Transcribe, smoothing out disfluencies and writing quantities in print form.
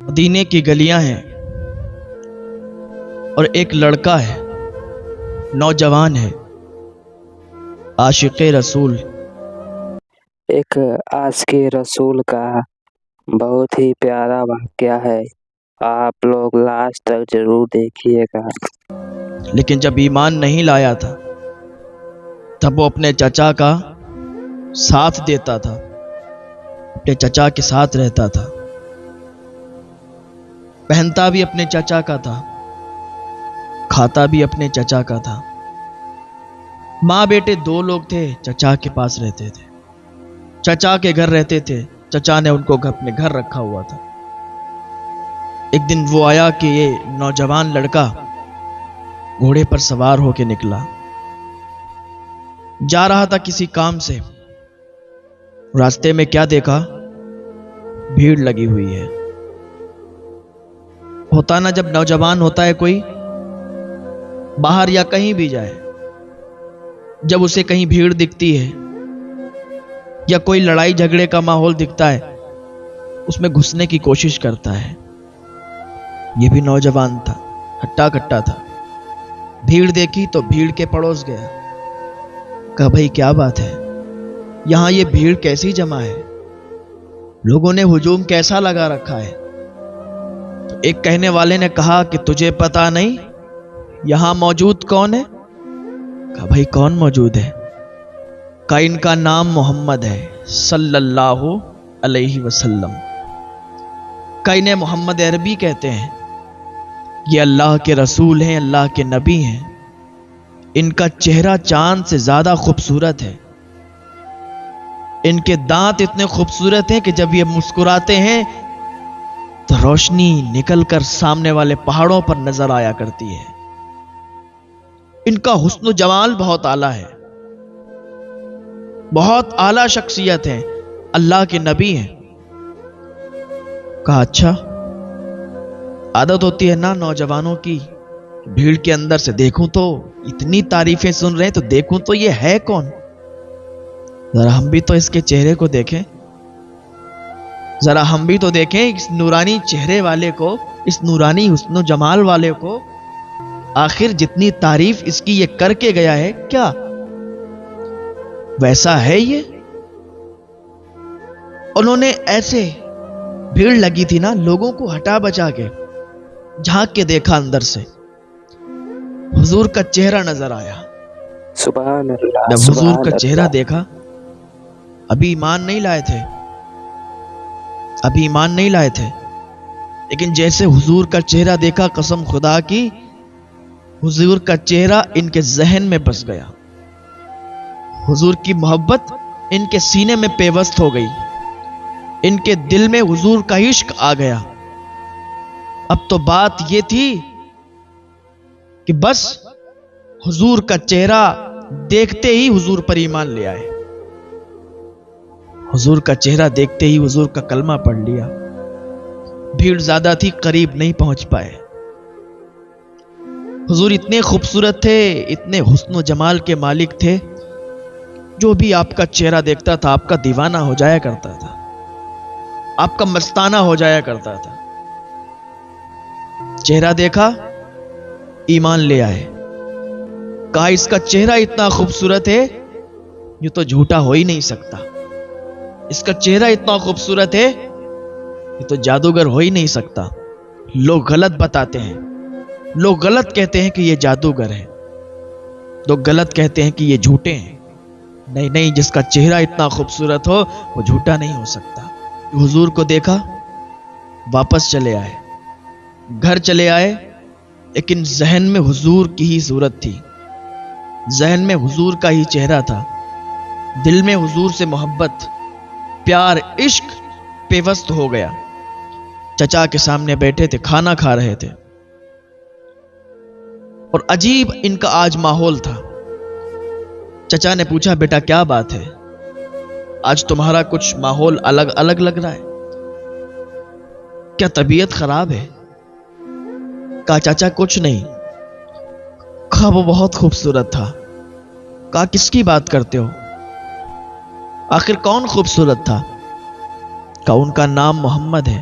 مدینے کی گلیاں ہیں اور ایک لڑکا ہے، نوجوان ہے، عاشق رسول۔ ایک عاشق رسول کا بہت ہی پیارا واقعہ ہے، آپ لوگ لاسٹ تک ضرور دیکھیے گا۔ لیکن جب ایمان نہیں لایا تھا تب وہ اپنے چچا کا ساتھ دیتا تھا، اپنے چچا کے ساتھ رہتا تھا، پہنتا بھی اپنے چچا کا تھا، کھاتا بھی اپنے چچا کا تھا۔ ماں بیٹے دو لوگ تھے، چچا کے پاس رہتے تھے، چچا کے گھر رہتے تھے، چچا نے ان کو اپنے گھر رکھا ہوا تھا۔ ایک دن وہ آیا کہ یہ نوجوان لڑکا گھوڑے پر سوار ہو کے نکلا، جا رہا تھا کسی کام سے۔ راستے میں کیا دیکھا؟ بھیڑ لگی ہوئی ہے۔ ہوتا نا جب نوجوان ہوتا ہے کوئی، باہر یا کہیں بھی جائے، جب اسے کہیں بھیڑ دکھتی ہے یا کوئی لڑائی جھگڑے کا ماحول دکھتا ہے، اس میں گھسنے کی کوشش کرتا ہے۔ یہ بھی نوجوان تھا، ہٹا کٹا تھا، بھیڑ دیکھی تو بھیڑ کے پڑوس گیا، کہا بھائی کیا بات ہے، یہاں یہ بھیڑ کیسی جمع ہے، لوگوں نے ہجوم کیسا لگا رکھا ہے؟ تو ایک کہنے والے نے کہا کہ تجھے پتا نہیں یہاں موجود کون ہے؟ کہا بھائی کون موجود ہے؟ کہا ان کا نام محمد ہے صلی اللہ علیہ وسلم۔ کہا انہیں محمد عربی کہتے ہیں، یہ اللہ کے رسول ہیں، اللہ کے نبی ہیں، ان کا چہرہ چاند سے زیادہ خوبصورت ہے، ان کے دانت اتنے خوبصورت ہیں کہ جب یہ مسکراتے ہیں تو روشنی نکل کر سامنے والے پہاڑوں پر نظر آیا کرتی ہے، ان کا حسن و جمال بہت اعلیٰ ہے، بہت اعلیٰ شخصیت ہے، اللہ کے نبی ہیں۔ کہا اچھا، عادت ہوتی ہے نا نوجوانوں کی، بھیڑ کے اندر سے دیکھوں تو اتنی تعریفیں سن رہے ہیں تو دیکھوں تو یہ ہے کون، ذرا ہم بھی تو اس کے چہرے کو دیکھیں، ذرا ہم بھی تو دیکھیں اس نورانی چہرے والے کو، اس نورانی حسن و جمال والے کو، آخر جتنی تعریف اس کی یہ کر کے گیا ہے کیا ویسا ہے یہ؟ انہوں نے ایسے، بھیڑ لگی تھی نا، لوگوں کو ہٹا بچا کے جھانک کے دیکھا، اندر سے حضور کا چہرہ نظر آیا۔ سبحان اللہ، جب حضور سبحان کا چہرہ اللہ۔ دیکھا، ابھی ایمان نہیں لائے تھے، ابھی ایمان نہیں لائے تھے، لیکن جیسے حضور کا چہرہ دیکھا، قسم خدا کی حضور کا چہرہ ان کے ذہن میں بس گیا، حضور کی محبت ان کے سینے میں پیوست ہو گئی، ان کے دل میں حضور کا عشق آ گیا۔ اب تو بات یہ تھی کہ بس حضور کا چہرہ دیکھتے ہی حضور پر ایمان لے آئے، حضور کا چہرہ دیکھتے ہی حضور کا کلمہ پڑھ لیا۔ بھیڑ زیادہ تھی، قریب نہیں پہنچ پائے۔ حضور اتنے خوبصورت تھے، اتنے حسن و جمال کے مالک تھے، جو بھی آپ کا چہرہ دیکھتا تھا آپ کا دیوانہ ہو جایا کرتا تھا، آپ کا مستانہ ہو جایا کرتا تھا۔ چہرہ دیکھا، ایمان لے آئے، کہا اس کا چہرہ اتنا خوبصورت ہے یہ تو جھوٹا ہو ہی نہیں سکتا، اس کا چہرہ اتنا خوبصورت ہے یہ تو جادوگر ہو ہی نہیں سکتا۔ لوگ غلط بتاتے ہیں، لوگ غلط کہتے ہیں کہ یہ جادوگر ہے، لوگ غلط کہتے ہیں کہ یہ جھوٹے ہیں۔ نہیں نہیں، جس کا چہرہ اتنا خوبصورت ہو وہ جھوٹا نہیں ہو سکتا۔ حضور کو دیکھا، واپس چلے آئے، گھر چلے آئے، لیکن ذہن میں حضور کی ہی صورت تھی، ذہن میں حضور کا ہی چہرہ تھا، دل میں حضور سے محبت، پیار، عشق پیوست ہو گیا۔ چچا کے سامنے بیٹھے تھے، کھانا کھا رہے تھے، اور عجیب ان کا آج ماحول تھا۔ چچا نے پوچھا بیٹا کیا بات ہے، آج تمہارا کچھ ماحول الگ الگ لگ رہا ہے، کیا طبیعت خراب ہے؟ کہا چاچا کچھ نہیں۔ کہا وہ بہت خوبصورت تھا۔ کہا کس کی بات کرتے ہو، آخر کون خوبصورت تھا؟ کہا ان کا نام محمد ہے۔